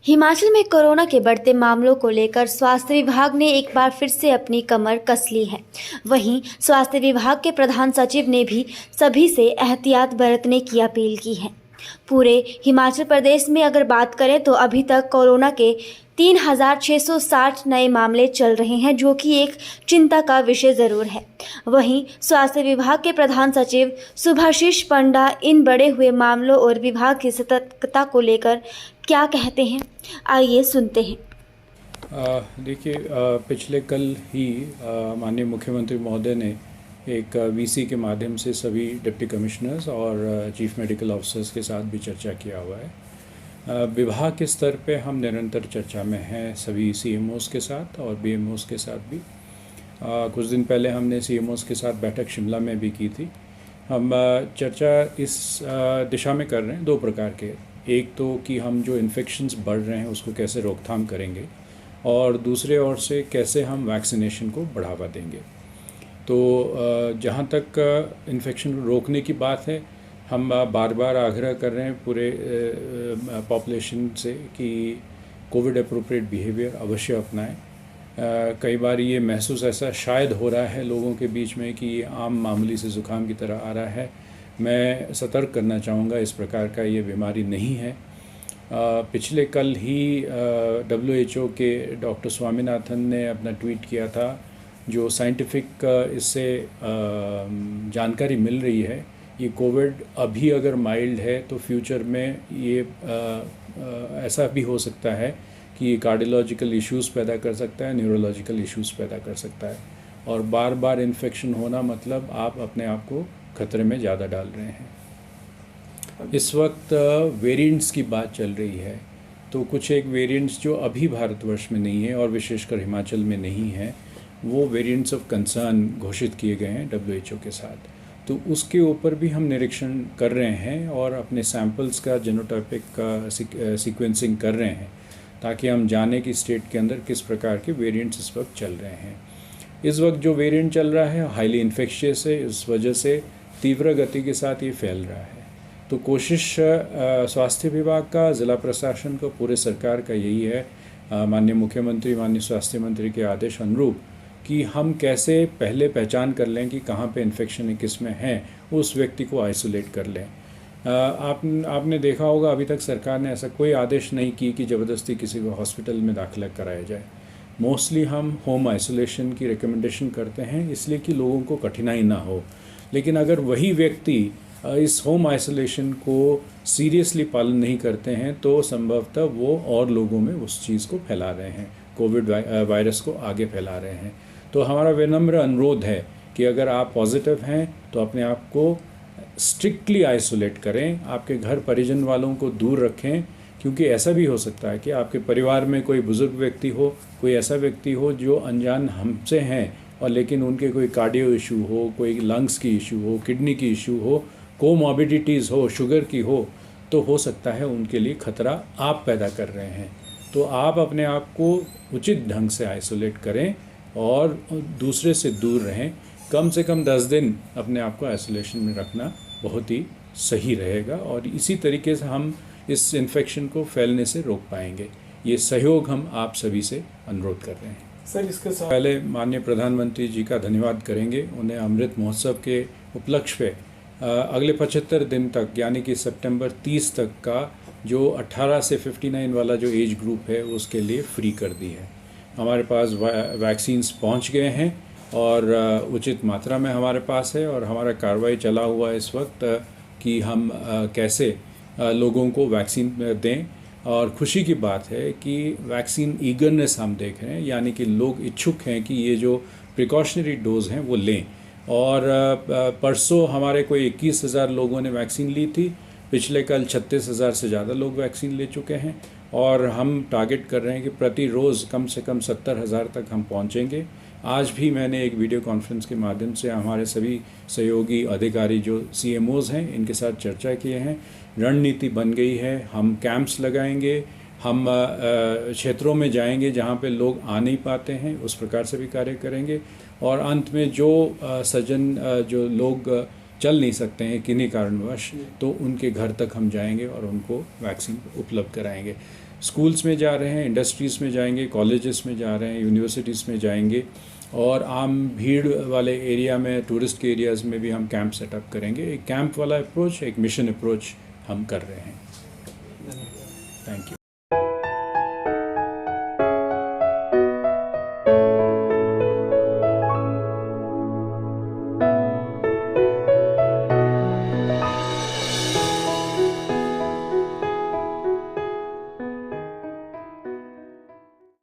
हिमाचल में कोरोना के बढ़ते मामलों को लेकर स्वास्थ्य विभाग ने एक बार फिर से अपनी कमर कस ली है। वहीं स्वास्थ्य विभाग के प्रधान सचिव ने भी सभी से एहतियात बरतने की अपील की है। पूरे हिमाचल प्रदेश में अगर बात करें तो अभी तक कोरोना के 3,660 नए मामले चल रहे हैं, जो कि एक चिंता का विषय ज़रूर है। वहीं स्वास्थ्य विभाग के प्रधान सचिव सुभाशीष पंडा इन बढ़े हुए मामलों और विभाग की सतर्कता को लेकर क्या कहते हैं, आइए सुनते हैं। देखिए, पिछले कल ही माननीय मुख्यमंत्री महोदय ने एक वीसी के माध्यम से सभी डिप्टी कमिश्नर्स और चीफ मेडिकल ऑफिसर्स के साथ भी चर्चा किया हुआ है। विभाग के स्तर पे हम निरंतर चर्चा में हैं सभी सीएमओस के साथ और बीएमओस के साथ भी। कुछ दिन पहले हमने सीएमओस के साथ बैठक शिमला में भी की थी। हम चर्चा इस दिशा में कर रहे हैं दो प्रकार के। एक तो कि हम जो इन्फेक्शंस बढ़ रहे हैं उसको कैसे रोकथाम करेंगे, और दूसरे ओर से कैसे हम वैक्सीनेशन को बढ़ावा देंगे। तो जहाँ तक इन्फेक्शन रोकने की बात है, हम बार बार आग्रह कर रहे हैं पूरे पॉपुलेशन से कि कोविड अप्रोप्रिएट बिहेवियर अवश्य अपनाएं। कई बार ये महसूस ऐसा शायद हो रहा है लोगों के बीच में कि ये आम मामूली से ज़ुकाम की तरह आ रहा है। मैं सतर्क करना चाहूँगा, इस प्रकार का ये बीमारी नहीं है। पिछले कल ही WHO के डॉक्टर स्वामीनाथन ने अपना ट्वीट किया था, जो साइंटिफिक इससे जानकारी मिल रही है। ये कोविड अभी अगर माइल्ड है तो फ्यूचर में ये ऐसा भी हो सकता है कि ये कार्डियोलॉजिकल इश्यूज़ पैदा कर सकता है, न्यूरोलॉजिकल इश्यूज़ पैदा कर सकता है। और बार बार इन्फेक्शन होना मतलब आप अपने आप को खतरे में ज़्यादा डाल रहे हैं। इस वक्त वेरिएंट्स की बात चल रही है, तो कुछ एक वेरिएंट्स जो अभी भारतवर्ष में नहीं है और विशेषकर हिमाचल में नहीं है, वो वेरिएंट्स ऑफ कंसर्न घोषित किए गए हैं WHO के साथ। तो उसके ऊपर भी हम निरीक्षण कर रहे हैं और अपने सैंपल्स का जीनोटाइपिक का सीक्वेंसिंग कर रहे हैं, ताकि हम जाने कि स्टेट के अंदर किस प्रकार के वेरिएंट्स इस वक्त चल रहे हैं। इस वक्त जो वेरिएंट चल रहा है हाईली इन्फेक्शियस है, इस वजह से तीव्र गति के साथ ये फैल रहा है। तो कोशिश स्वास्थ्य विभाग का, ज़िला प्रशासन का, पूरे सरकार का यही है, माननीय मुख्यमंत्री, माननीय स्वास्थ्य मंत्री के आदेश अनुरूप, कि हम कैसे पहले पहचान कर लें कि कहाँ पे इन्फेक्शन है, किस में है, उस व्यक्ति को आइसोलेट कर लें। आपने देखा होगा अभी तक सरकार ने ऐसा कोई आदेश नहीं की कि ज़बरदस्ती किसी को हॉस्पिटल में दाखिला कराया जाए। मोस्टली हम होम आइसोलेशन की रिकमेंडेशन करते हैं, इसलिए कि लोगों को कठिनाई ना हो। लेकिन अगर वही व्यक्ति इस होम आइसोलेशन को सीरियसली पालन नहीं करते हैं तो संभवतः वो और लोगों में उस चीज़ को फैला रहे हैं, कोविड वायरस को आगे फैला रहे हैं। तो हमारा विनम्र अनुरोध है कि अगर आप पॉजिटिव हैं तो अपने आप को स्ट्रिक्टली आइसोलेट करें, आपके घर परिजन वालों को दूर रखें, क्योंकि ऐसा भी हो सकता है कि आपके परिवार में कोई बुज़ुर्ग व्यक्ति हो, कोई ऐसा व्यक्ति हो जो अनजान हमसे हैं, और लेकिन उनके कोई कार्डियो इशू हो, कोई लंग्स की इशू हो, किडनी की इशू हो, कोमॉर्बिडिटीज़ हो, शुगर की हो, तो हो सकता है उनके लिए खतरा आप पैदा कर रहे हैं। तो आप अपने आप को उचित ढंग से आइसोलेट करें और दूसरे से दूर रहें। कम से कम 10 दिन अपने आप को आइसोलेशन में रखना बहुत ही सही रहेगा, और इसी तरीके से हम इस इन्फेक्शन को फैलने से रोक पाएंगे। ये सहयोग हम आप सभी से अनुरोध कर रहे हैं। सर, इसके साथ पहले माननीय प्रधानमंत्री जी का धन्यवाद करेंगे। उन्हें अमृत महोत्सव के उपलक्ष्य पे अगले 75 दिन तक, यानी कि सितंबर 30 तक का जो 18 से 59 वाला जो एज ग्रुप है उसके लिए फ्री कर दी है। हमारे पास वैक्सीन्स पहुंच गए हैं और उचित मात्रा में हमारे पास है, और हमारा कार्रवाई चला हुआ है इस वक्त कि हम कैसे लोगों को वैक्सीन दें। और खुशी की बात है कि वैक्सीन ईगरनेस हम देख रहे हैं, यानी कि लोग इच्छुक हैं कि ये जो प्रिकॉशनरी डोज हैं वो लें। और परसों हमारे कोई 21,000 लोगों ने वैक्सीन ली थी, पिछले कल 36,000 से ज़्यादा लोग वैक्सीन ले चुके हैं, और हम टारगेट कर रहे हैं कि प्रति रोज़ कम से कम 70,000 तक हम पहुंचेंगे। आज भी मैंने एक वीडियो कॉन्फ्रेंस के माध्यम से हमारे सभी सहयोगी अधिकारी जो CMOs हैं इनके साथ चर्चा किए हैं। रणनीति बन गई है, हम कैंप्स लगाएंगे, हम क्षेत्रों में जाएंगे जहां पे लोग आ नहीं पाते हैं, उस प्रकार से भी कार्य करेंगे। और अंत में जो सज्जन जो लोग चल नहीं सकते हैं किन्हीं कारणवश, तो उनके घर तक हम जाएंगे और उनको वैक्सीन उपलब्ध कराएंगे। स्कूल्स में जा रहे हैं, इंडस्ट्रीज़ में जाएंगे, कॉलेजेस में जा रहे हैं, यूनिवर्सिटीज़ में जाएंगे और आम भीड़ वाले एरिया में, टूरिस्ट के एरियाज़ में भी हम कैंप सेटअप करेंगे। एक कैंप वाला अप्रोच, एक मिशन अप्रोच हम कर रहे हैं। Thank you.